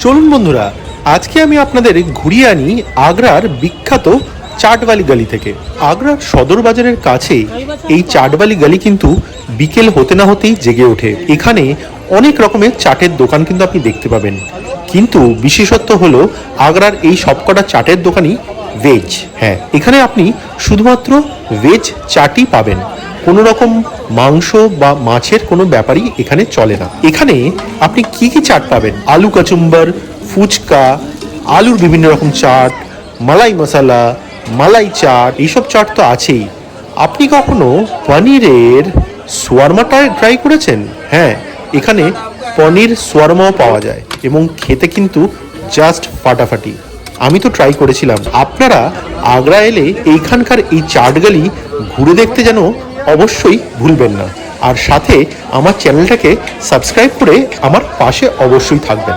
চলুন বন্ধুরা, আজকে আমি আপনাদের ঘুরিয়ে আনি আগ্রার বিখ্যাত চাটওয়ালি গলি থেকে। আগ্রার সদর বাজারের কাছে এই চাটওয়ালি গলি কিন্তু বিকেল হতে না হতেই জেগে ওঠে। এখানে অনেক রকমের চাটের দোকান কিন্তু আপনি দেখতে পাবেন, কিন্তু বিশেষত্ব হলো আগ্রার এই সবকটা চাটের দোকানই ভেজ। হ্যাঁ, এখানে আপনি শুধুমাত্র ভেজ চাটই পাবেন, কোনো রকম মাংস বা মাছের কোনো ব্যাপারই এখানে চলে না। এখানে আপনি কি কি চাট পাবেন? আলু কাচুম্বার, ফুচকা, আলুর বিভিন্ন রকম চাট, মালাই মশালা, মালাই চাট, এইসব চাট তো আছেই। আপনি কখনো পনিরের সোয়ারমাটা ট্রাই করেছেন? হ্যাঁ, এখানে পনির সোয়ারমাও পাওয়া যায় এবং খেতে কিন্তু জাস্ট ফাটাফাটি। আমি তো ট্রাই করেছিলাম। আপনারা আগ্রা এলে এইখানকার এই চাটগালি ঘুরে দেখতে যেন অবশ্যই ভুলবেন না, আর সাথে আমার চ্যানেলটাকে সাবস্ক্রাইব করে আমার পাশে অবশ্যই থাকবেন।